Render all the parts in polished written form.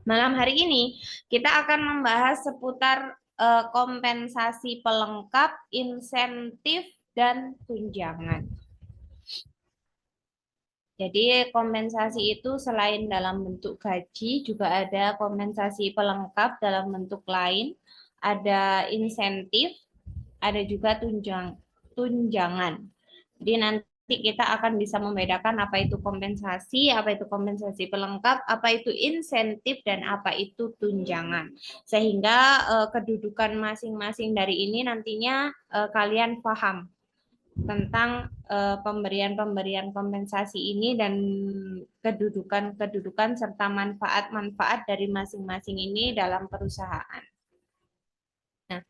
Malam hari ini kita akan membahas seputar kompensasi pelengkap, insentif, dan tunjangan. Jadi kompensasi itu selain dalam bentuk gaji, juga ada kompensasi pelengkap dalam bentuk lain, ada insentif, ada juga tunjangan. Jadi nanti kita akan bisa membedakan apa itu kompensasi pelengkap, apa itu insentif, dan apa itu tunjangan. Sehingga kedudukan masing-masing dari ini nantinya kalian paham tentang pemberian-pemberian kompensasi ini dan kedudukan-kedudukan serta manfaat-manfaat dari masing-masing ini dalam perusahaan. Nah,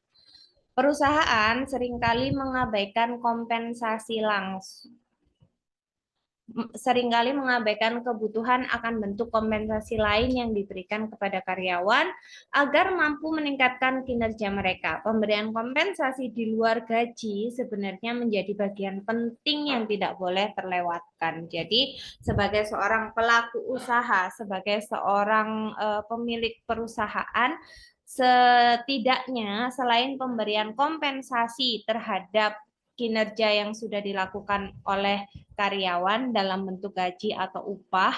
perusahaan seringkali mengabaikan kompensasi langsung, seringkali mengabaikan kebutuhan akan bentuk kompensasi lain yang diberikan kepada karyawan agar mampu meningkatkan kinerja mereka. Pemberian kompensasi di luar gaji sebenarnya menjadi bagian penting yang tidak boleh terlewatkan. Jadi, sebagai seorang pelaku usaha, sebagai seorang pemilik perusahaan, setidaknya selain pemberian kompensasi terhadap kinerja yang sudah dilakukan oleh karyawan dalam bentuk gaji atau upah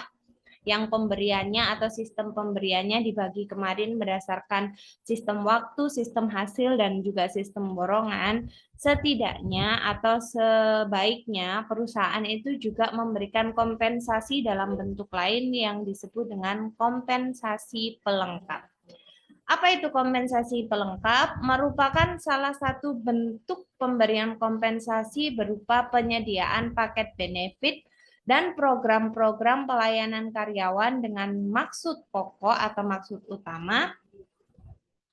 yang pemberiannya atau sistem pemberiannya dibagi kemarin berdasarkan sistem waktu, sistem hasil, dan juga sistem borongan, setidaknya atau sebaiknya perusahaan itu juga memberikan kompensasi dalam bentuk lain yang disebut dengan kompensasi pelengkap. Apa itu kompensasi pelengkap? Merupakan salah satu bentuk pemberian kompensasi berupa penyediaan paket benefit dan program-program pelayanan karyawan dengan maksud pokok atau maksud utama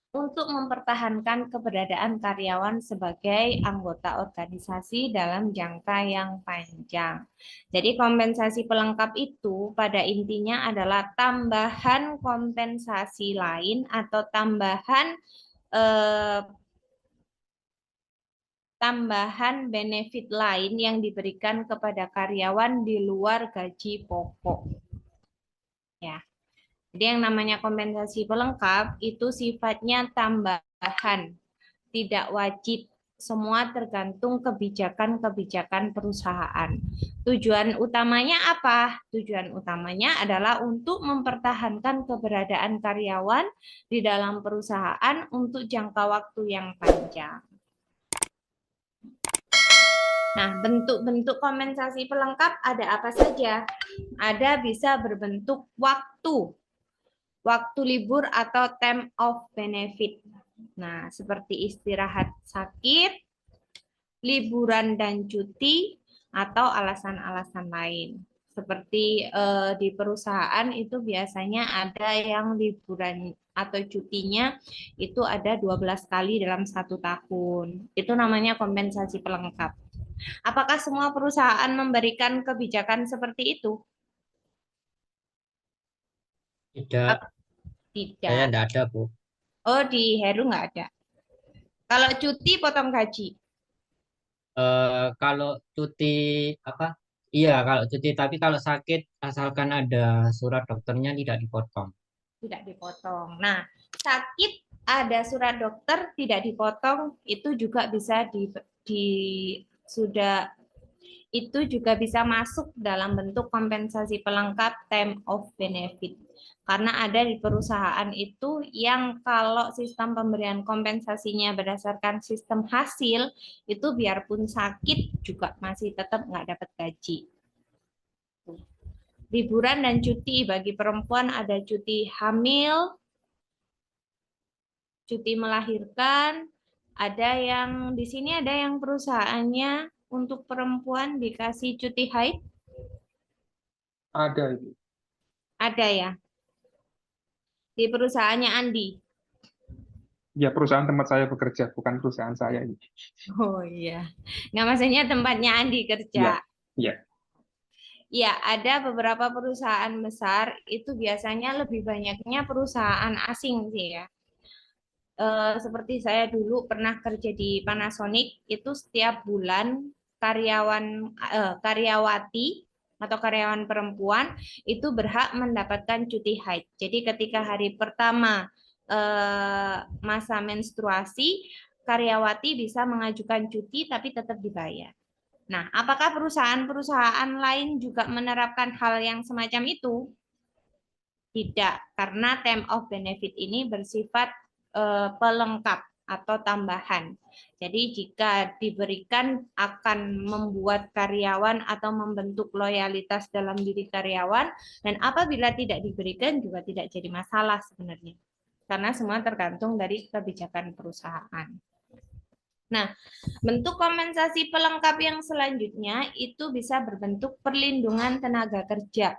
untuk mempertahankan keberadaan karyawan sebagai anggota organisasi dalam jangka yang panjang. Jadi kompensasi pelengkap itu pada intinya adalah tambahan kompensasi lain atau tambahan benefit lain yang diberikan kepada karyawan di luar gaji pokok. Ya. Jadi yang namanya kompensasi pelengkap itu sifatnya tambahan, tidak wajib. Semua tergantung kebijakan-kebijakan perusahaan. Tujuan utamanya apa? Tujuan utamanya adalah untuk mempertahankan keberadaan karyawan di dalam perusahaan untuk jangka waktu yang panjang. Nah, bentuk-bentuk kompensasi pelengkap ada apa saja? Ada bisa berbentuk waktu libur atau time of benefit. Nah, seperti istirahat sakit, liburan dan cuti, atau alasan-alasan lain. Seperti di perusahaan itu biasanya ada yang liburan atau cutinya itu ada 12 kali dalam 1 tahun. Itu namanya kompensasi pelengkap. Apakah semua perusahaan memberikan kebijakan seperti itu? Tidak, saya Tidak. tidak ada, Bu. Oh, di Heru nggak ada. Kalau cuti potong gaji. Kalau cuti apa? Iya, kalau cuti. Tapi kalau sakit, asalkan ada surat dokternya tidak dipotong. Tidak dipotong. Nah, sakit ada surat dokter tidak dipotong itu juga bisa di sudah itu juga bisa masuk dalam bentuk kompensasi pelengkap time of benefit. Karena ada di perusahaan itu yang kalau sistem pemberian kompensasinya berdasarkan sistem hasil, itu biarpun sakit juga masih tetap nggak dapat gaji. Liburan dan cuti bagi perempuan ada cuti hamil, cuti melahirkan, ada yang di sini ada yang perusahaannya untuk perempuan dikasih cuti haid, Ada itu. ada ya. Di perusahaannya Andi. Ya, perusahaan tempat saya bekerja, bukan perusahaan saya ini. Oh iya. Nggak maksudnya tempatnya Andi Iya, kerja. iya. Ya, ada beberapa perusahaan besar itu biasanya lebih banyaknya perusahaan asing sih ya. Seperti saya dulu pernah kerja di Panasonic, itu setiap bulan karyawati atau karyawan perempuan itu berhak mendapatkan cuti haid. Jadi ketika hari pertama masa menstruasi, karyawati bisa mengajukan cuti tapi tetap dibayar. Nah, apakah perusahaan-perusahaan lain juga menerapkan hal yang semacam itu? Tidak, karena term of benefit ini bersifat pelengkap atau tambahan. Jadi jika diberikan akan membuat karyawan atau membentuk loyalitas dalam diri karyawan, dan apabila tidak diberikan juga tidak jadi masalah sebenarnya. Karena semua tergantung dari kebijakan perusahaan. Nah, bentuk kompensasi pelengkap yang selanjutnya itu bisa berbentuk perlindungan tenaga kerja,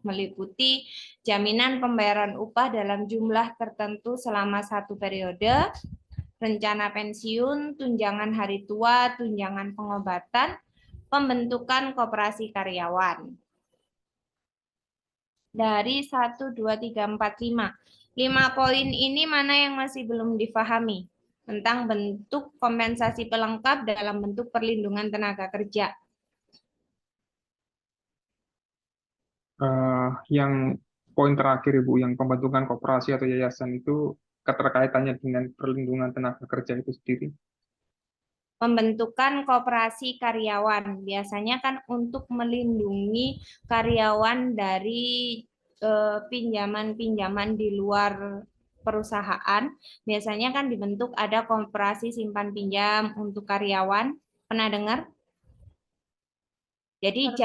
meliputi jaminan pembayaran upah dalam jumlah tertentu selama satu periode, rencana pensiun, tunjangan hari tua, tunjangan pengobatan, pembentukan koperasi karyawan. Dari 1, 2, 3, 4, 5. 5 poin ini mana yang masih belum difahami? Tentang bentuk kompensasi pelengkap dalam bentuk perlindungan tenaga kerja. Yang poin terakhir Ibu, yang pembentukan koperasi atau yayasan itu keterkaitannya dengan perlindungan tenaga kerja itu sendiri. Pembentukan koperasi karyawan biasanya kan untuk melindungi karyawan dari pinjaman-pinjaman di luar perusahaan. Biasanya kan dibentuk ada koperasi simpan pinjam untuk karyawan. Pernah dengar? Jadi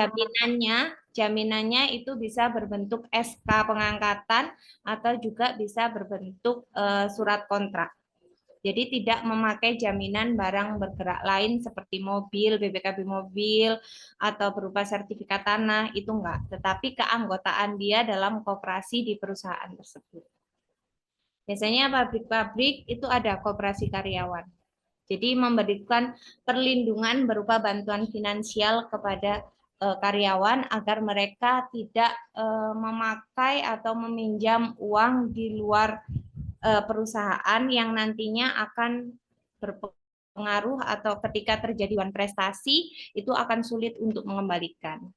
jaminannya itu bisa berbentuk SK pengangkatan atau juga bisa berbentuk surat kontrak. Jadi tidak memakai jaminan barang bergerak lain seperti mobil, BPKB mobil, atau berupa sertifikat tanah, itu enggak. Tetapi keanggotaan dia dalam koperasi di perusahaan tersebut. Biasanya pabrik-pabrik itu ada koperasi karyawan. Jadi memberikan perlindungan berupa bantuan finansial kepada karyawan agar mereka tidak memakai atau meminjam uang di luar perusahaan yang nantinya akan berpengaruh atau ketika terjadi wan prestasi itu akan sulit untuk mengembalikan.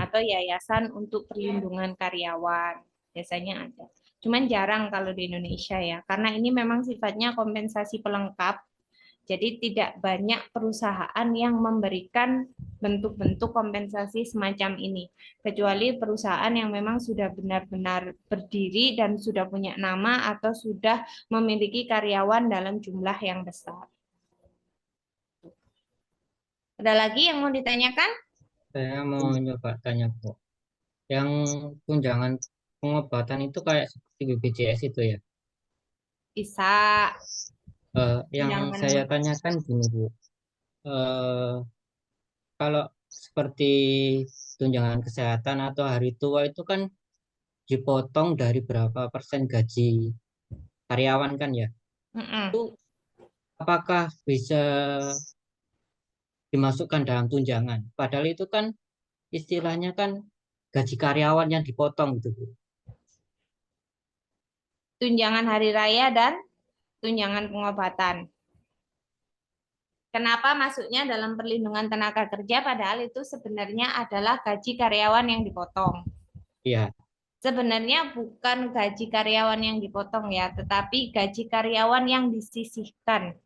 Atau yayasan untuk perlindungan karyawan, biasanya ada. Cuman jarang kalau di Indonesia ya, karena ini memang sifatnya kompensasi pelengkap. Jadi tidak banyak perusahaan yang memberikan bentuk-bentuk kompensasi semacam ini. Kecuali perusahaan yang memang sudah benar-benar berdiri dan sudah punya nama atau sudah memiliki karyawan dalam jumlah yang besar. Ada lagi yang mau ditanyakan? Saya mau nyoba tanya, Bu. Yang tunjangan pengobatan itu kayak seperti BPJS itu ya? Bisa. Yang Tunjangan. saya tanyakan gini, Bu. Kalau seperti tunjangan kesehatan atau hari tua itu kan dipotong dari berapa persen gaji karyawan kan ya? Itu apakah bisa dimasukkan dalam tunjangan? Padahal itu kan istilahnya kan gaji karyawan yang dipotong gitu, Bu. Tunjangan hari raya dan tunjangan pengobatan. Kenapa masuknya dalam perlindungan tenaga kerja padahal itu sebenarnya adalah gaji karyawan yang dipotong. Iya. Sebenarnya bukan gaji karyawan yang dipotong ya, tetapi gaji karyawan yang disisihkan.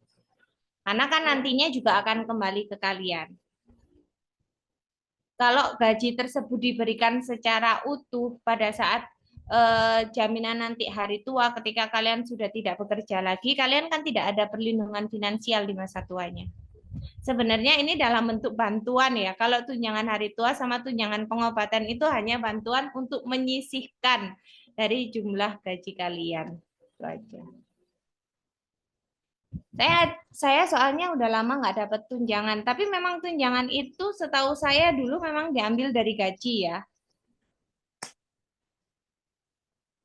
Karena kan nantinya juga akan kembali ke kalian. Kalau gaji tersebut diberikan secara utuh pada saat jaminan nanti hari tua ketika kalian sudah tidak bekerja lagi, kalian kan tidak ada perlindungan finansial di masa tuanya. Sebenarnya ini dalam bentuk bantuan ya. Kalau tunjangan hari tua sama tunjangan pengobatan itu hanya bantuan untuk menyisihkan dari jumlah gaji kalian. Itu aja. Saya soalnya udah lama nggak dapat tunjangan, tapi memang tunjangan itu setahu saya dulu memang diambil dari gaji ya.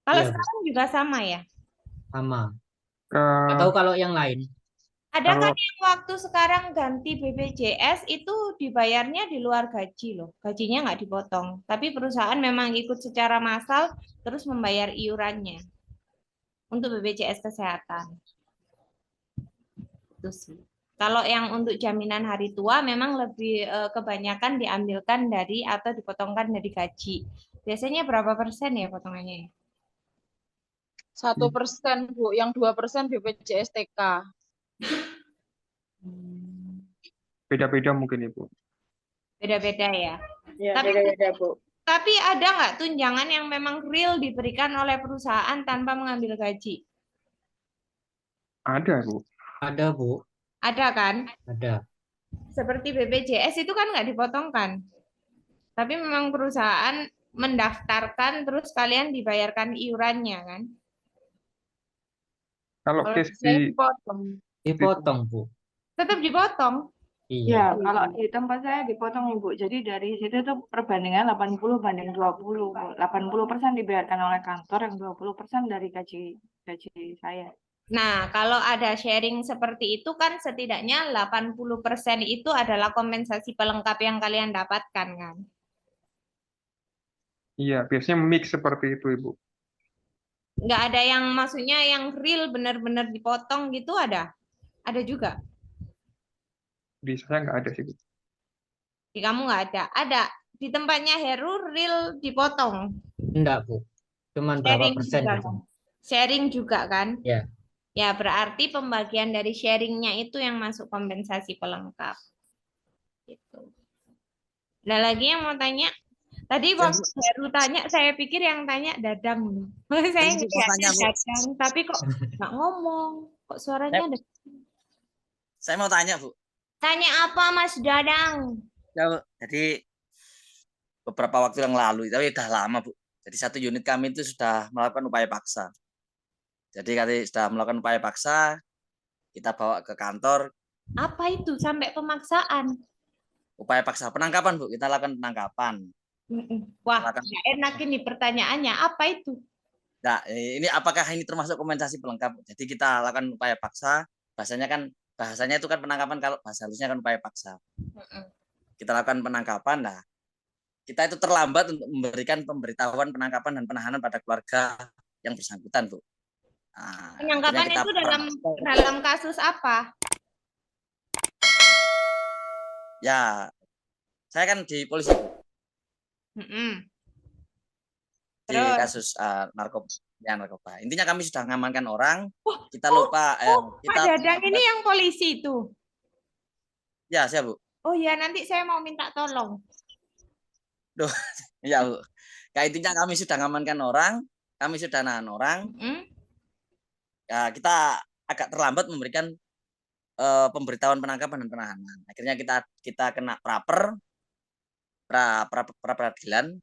Kalau Iya, Bu. sekarang juga sama ya? Sama. Atau kalau yang lain? Ada kan Kalau yang waktu sekarang ganti BPJS itu dibayarnya di luar gaji loh. Gajinya nggak dipotong. Tapi perusahaan memang ikut secara massal terus membayar iurannya untuk BPJS Kesehatan. Itu sih. Kalau yang untuk jaminan hari tua memang lebih kebanyakan diambilkan dari atau dipotongkan dari gaji. Biasanya berapa persen ya potongannya? 1%, Bu. Yang 2% BPJS TK. Beda-beda mungkin Ibu. Beda-beda ya. Ya, Tapi beda-beda, Bu. Tapi ada nggak tunjangan yang memang real diberikan oleh perusahaan tanpa mengambil gaji? Ada Bu. Ada, Bu. Ada kan? Ada. Seperti BPJS itu kan nggak dipotongkan. Tapi memang perusahaan mendaftarkan terus kalian dibayarkan iurannya kan? Kalau Kalau case Saya di dipotong. Dipotong, Bu. Tetap dipotong. Iya. Ya, kalau di tempat saya dipotong Ibu. Jadi dari situ tuh perbandingan 80 banding 20. 80% dibayarkan oleh kantor, yang 20% dari gaji saya. Nah, kalau ada sharing seperti itu kan setidaknya 80% itu adalah kompensasi pelengkap yang kalian dapatkan kan? Iya, biasanya mix seperti itu Ibu. Nggak ada yang maksudnya yang real benar-benar dipotong gitu ada? Ada juga? Di saya nggak ada sih Bu. Di kamu nggak ada? Ada. Di tempatnya Heru real dipotong. Enggak, Bu. Cuman berapa Sharing persen juga gitu. kan? Sharing juga kan? Ya. Ya, berarti pembagian dari sharingnya itu yang masuk kompensasi pelengkap. Gitu. Ada lagi yang mau tanya? Tadi waktu Heru tanya, saya pikir yang tanya Dadang. Saya Ini nggak tanya, Bu. Dadang, tapi kok nggak ngomong. Kok suaranya ada? Saya mau tanya, Bu. Tanya apa, Mas Dadang? Ya, Bu. Jadi beberapa waktu yang lalu, tapi sudah lama, Bu. Jadi satu unit kami itu sudah melakukan upaya paksa. Jadi kami sudah melakukan upaya paksa, kita bawa ke kantor. Apa itu sampai pemaksaan? Upaya paksa penangkapan, Bu. Kita lakukan penangkapan. Wah, nggak enak ini pertanyaannya. Apa itu? Nah, ini apakah ini termasuk kompensasi pelengkap? Jadi kita lakukan upaya paksa. Bahasanya itu kan penangkapan, kalau bahasa halusnya kan upaya paksa. Kita lakukan penangkapan. Nah, kita itu terlambat untuk memberikan pemberitahuan penangkapan dan penahanan pada keluarga yang bersangkutan, Bu. Nah, Penangkapan itu dalam kasus apa? Ya, saya kan di polisi, Bu. Di Terus? kasus narkoba. Intinya kami sudah mengamankan orang. Kita Pak Dadang ini yang polisi itu. Ya, saya, Bu. Oh ya, nanti saya mau minta tolong. Ya, Bu. Nah, intinya kami sudah mengamankan orang, kami sudah nahan orang. Ya, kita agak terlambat memberikan pemberitahuan penangkapan dan penahanan. Akhirnya kita kena pra peradilan.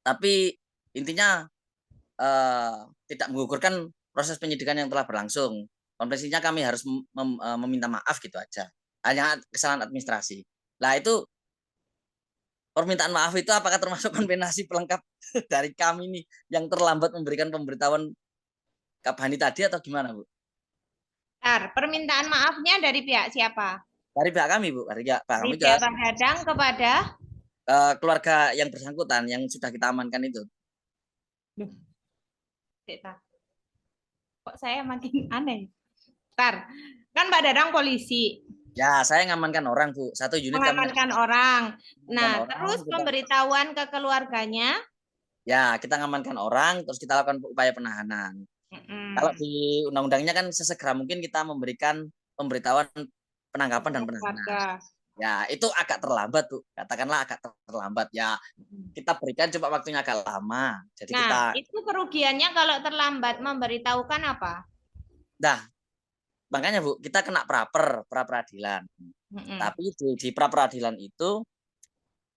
Tapi intinya tidak menggugurkan proses penyidikan yang telah berlangsung. Kompensasinya kami harus meminta maaf gitu aja. Hanya kesalahan administrasi. Nah, itu permintaan maaf itu apakah termasuk kompensasi pelengkap dari kami nih yang terlambat memberikan pemberitahuan Kak Bani tadi atau gimana, Bu? Permintaan maafnya dari pihak siapa? Dari pihak kami, Bu. Dari pihak kami pihak Pak Dadang kepada keluarga yang bersangkutan yang sudah kita amankan itu. Kok saya makin aneh? Kan Pak Dadang polisi. Ya, saya mengamankan orang, Bu. Satu unit mengamankan orang. Nah, orang, terus pemberitahuan ke keluarganya? Ya, kita mengamankan orang, terus kita lakukan upaya penahanan. Kalau di undang-undangnya kan sesegera mungkin kita memberikan pemberitahuan penangkapan dan penahanan. Ya, itu agak terlambat, Bu. Katakanlah agak terlambat. Ya, kita berikan coba waktunya agak lama. Jadi itu kerugiannya kalau terlambat memberitahukan apa? Nah, makanya, Bu, kita kena pra peradilan. Tapi di pra peradilan itu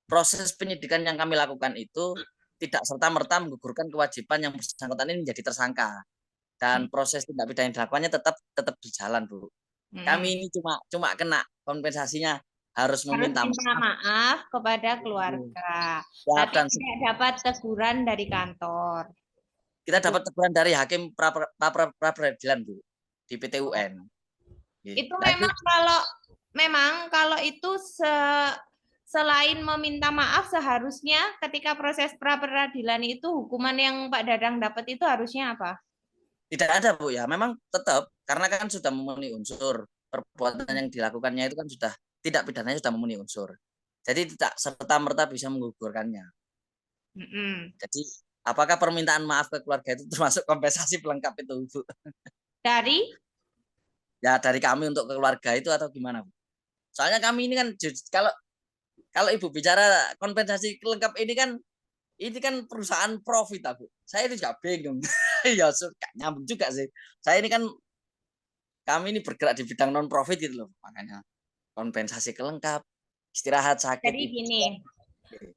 proses penyidikan yang kami lakukan itu tidak serta-merta menggugurkan kewajiban yang bersangkutan ini menjadi tersangka. Dan proses tindak pidana yang dilakukannya tetap berjalan, Bu. Kami ini cuma kena kompensasinya harus meminta maaf kepada keluarga. Tapi tidak dapat teguran dari kantor. Kita dapat teguran dari hakim pra peradilan, Bu, di PT UN. Itu memang kalau itu selain meminta maaf, seharusnya ketika proses pra peradilan itu hukuman yang Pak Dadang dapat itu harusnya apa? Tidak ada, Bu, ya. Memang tetap karena kan sudah memenuhi unsur perbuatan yang dilakukannya itu kan sudah tidak pidananya sudah memenuhi unsur. Jadi tidak serta-merta bisa menggugurkannya. Jadi apakah permintaan maaf ke keluarga itu termasuk kompensasi pelengkap itu, Bu? Dari? Ya dari kami untuk keluarga itu atau gimana, Bu? Soalnya kami ini kan kalau Ibu bicara kompensasi pelengkap ini kan perusahaan profit, Bu. Saya itu juga bingung. Ya suka nyambung juga sih. Saya ini kan kami ini bergerak di bidang non profit gitu loh, makanya kompensasi kelengkap, istirahat sakit. Jadi gini,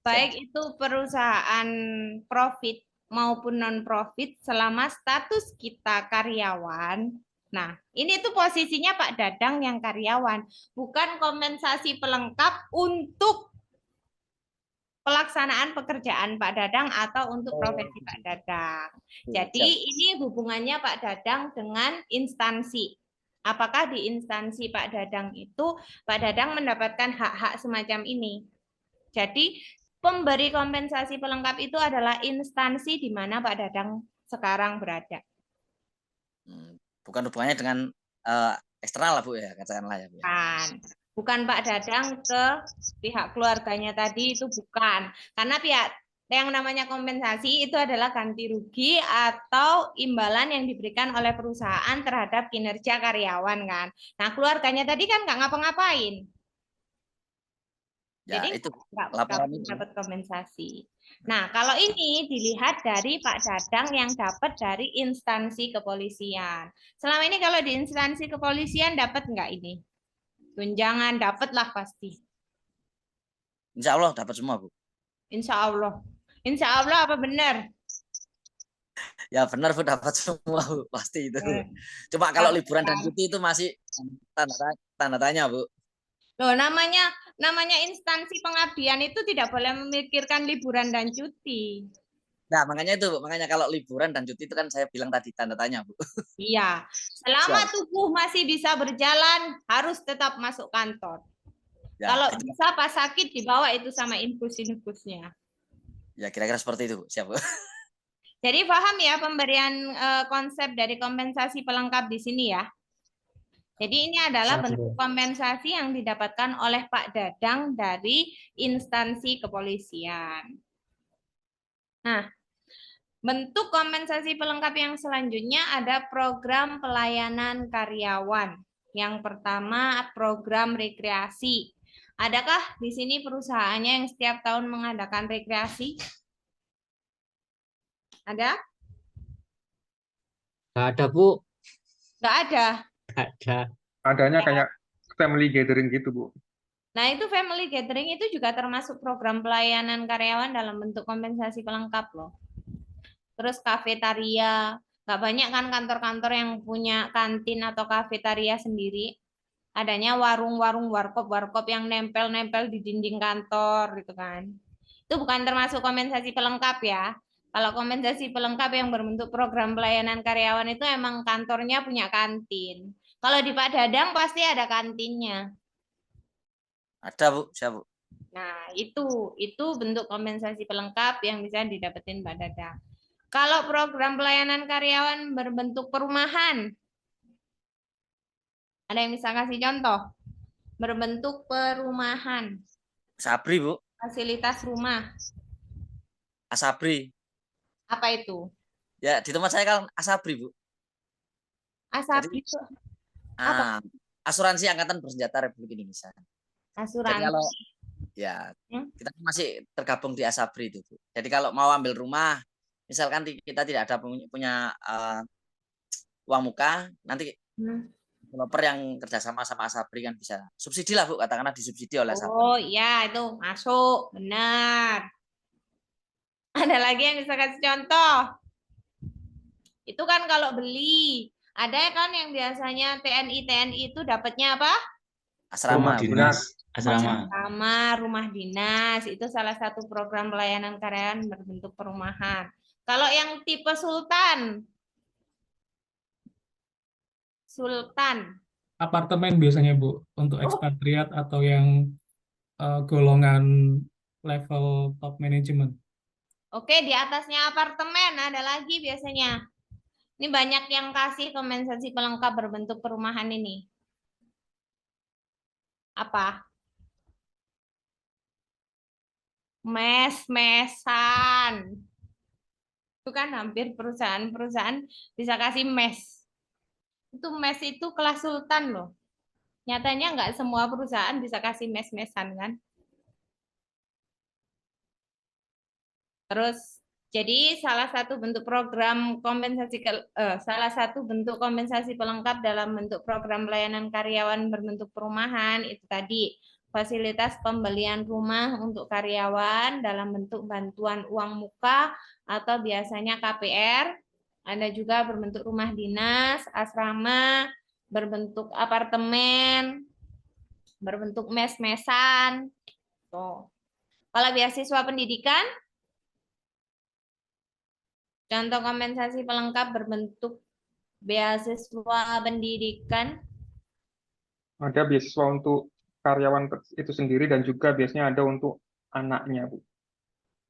baik itu perusahaan profit maupun non profit, selama status kita karyawan. Nah, ini tuh posisinya Pak Dadang yang karyawan, bukan kompensasi pelengkap untuk pelaksanaan pekerjaan Pak Dadang atau untuk profesi Pak Dadang. Jadi ini hubungannya Pak Dadang dengan instansi. Apakah di instansi Pak Dadang itu Pak Dadang mendapatkan hak-hak semacam ini? Jadi pemberi kompensasi pelengkap itu adalah instansi di mana Pak Dadang sekarang berada. Bukan hubungannya dengan eksternal lah, Bu, ya, katakanlah ya, Bu. Bukan Pak Dadang ke pihak keluarganya tadi, itu bukan. Karena pihak yang namanya kompensasi itu adalah ganti rugi atau imbalan yang diberikan oleh perusahaan terhadap kinerja karyawan kan. Nah, keluarganya tadi kan nggak ngapa-ngapain. Ya, jadi itu nggak dapat kompensasi. Nah, kalau ini dilihat dari Pak Dadang yang dapat dari instansi kepolisian. Selama ini kalau di instansi kepolisian dapat nggak ini? Tunjangan dapat lah pasti. Insya Allah dapat semua, Bu. Insya Allah. Insya Allah apa benar? Ya benar, Bu, dapat semua, Bu, pasti itu. Cuma kalau liburan dan cuti itu masih tanda tanya, Bu. Loh, namanya instansi pengabdian itu tidak boleh memikirkan liburan dan cuti. Nah, makanya itu, Bu. Makanya kalau liburan dan cuti itu kan saya bilang tadi tanda tanya, Bu. Iya. Selama tubuh masih bisa berjalan, harus tetap masuk kantor. Ya, kalau bisa pas sakit dibawa itu sama infus-infusnya. Ya, kira-kira seperti itu, Bu. Siap, Bu. Jadi paham ya pemberian konsep dari kompensasi pelengkap di sini ya. Jadi ini adalah bentuk kompensasi yang didapatkan oleh Pak Dadang dari instansi kepolisian. Nah, bentuk kompensasi pelengkap yang selanjutnya ada program pelayanan karyawan. Yang pertama program rekreasi. Adakah di sini perusahaannya yang setiap tahun mengadakan rekreasi? Ada? Nggak ada, Bu. Nggak ada. Ada. Adanya kayak family gathering gitu, Bu. Nah, itu family gathering itu juga termasuk program pelayanan karyawan dalam bentuk kompensasi pelengkap loh. Terus kafetaria, nggak banyak kan kantor-kantor yang punya kantin atau kafetaria sendiri. Adanya warung-warung warkop yang nempel-nempel di dinding kantor gitu kan. Itu bukan termasuk kompensasi pelengkap ya. Kalau kompensasi pelengkap yang berbentuk program pelayanan karyawan itu emang kantornya punya kantin. Kalau di Pak Dadang pasti ada kantinnya. Ada, Bu. Siap, Bu. Nah, itu bentuk kompensasi pelengkap yang bisa didapetin Pak Dadang. Kalau program pelayanan karyawan berbentuk perumahan, ada yang bisa kasih contoh? Berbentuk perumahan. Asabri, Bu. Fasilitas rumah. Asabri. Apa itu? Ya, di tempat saya kan Asabri, Bu. Asabri itu apa? Asuransi Angkatan Bersenjata Republik Indonesia. Asuransi. Jadi kalau ya kita masih tergabung di Asabri itu, Bu. Jadi kalau mau ambil rumah, misalkan kita tidak ada punya uang muka, nanti developer yang kerjasama sama Asabri kan bisa subsidi lah, Bu, katakanlah disubsidi oleh Asabri. Oh iya, itu masuk, benar. Ada lagi yang bisa kasih contoh? Itu kan kalau beli, ada kan yang biasanya TNI itu dapatnya apa? Asrama, Rumah dinas. Asrama, rumah dinas, itu salah satu program pelayanan karyawan berbentuk perumahan. Kalau yang tipe sultan, apartemen biasanya, Bu, untuk ekspatriat atau yang golongan level top management. Oke, di atasnya apartemen ada lagi biasanya. Ini banyak yang kasih kompensasi pelengkap berbentuk perumahan ini. Apa? Mes-mesan. Itu kan hampir perusahaan-perusahaan bisa kasih mes. Itu mes itu kelas sultan loh. Nyatanya nggak semua perusahaan bisa kasih mes-mesan kan. Terus jadi salah satu bentuk kompensasi pelengkap dalam bentuk program pelayanan karyawan berbentuk perumahan itu tadi fasilitas pembelian rumah untuk karyawan dalam bentuk bantuan uang muka atau biasanya KPR. Ada juga berbentuk rumah dinas, asrama, berbentuk apartemen, berbentuk mes-mesan. Tuh. Kalau beasiswa pendidikan, contoh kompensasi pelengkap berbentuk beasiswa pendidikan. Ada beasiswa untuk karyawan itu sendiri dan juga biasanya ada untuk anaknya, Bu.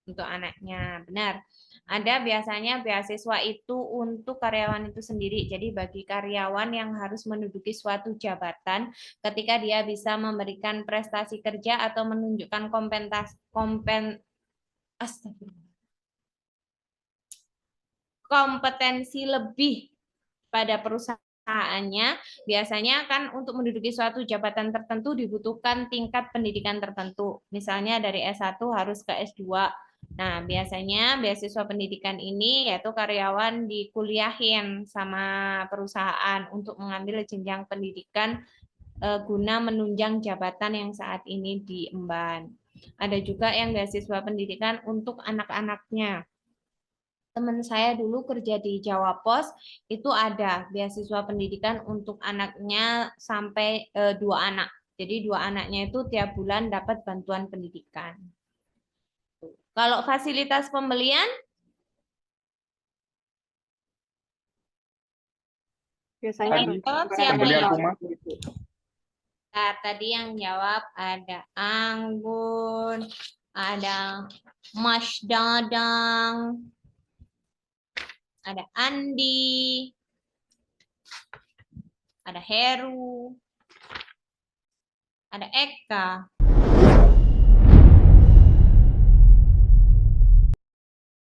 Untuk anaknya, benar. Ada biasanya beasiswa itu untuk karyawan itu sendiri. Jadi bagi karyawan yang harus menduduki suatu jabatan, ketika dia bisa memberikan prestasi kerja atau menunjukkan kompetensi lebih pada perusahaannya, biasanya kan untuk menduduki suatu jabatan tertentu dibutuhkan tingkat pendidikan tertentu. Misalnya dari S1 harus ke S2. Nah, biasanya beasiswa pendidikan ini yaitu karyawan dikuliahin sama perusahaan untuk mengambil jenjang pendidikan guna menunjang jabatan yang saat ini diemban. Ada juga yang beasiswa pendidikan untuk anak-anaknya. Teman saya dulu kerja di Jawa Pos, itu ada beasiswa pendidikan untuk anaknya sampai 2 anak. Jadi 2 anaknya itu tiap bulan dapat bantuan pendidikan. Kalau fasilitas pembelian? Biasanya Siapa pembelian yang rumah. Nah, tadi yang jawab ada Anggun, ada Mas Dadang, ada Andi, ada Heru, ada Eka.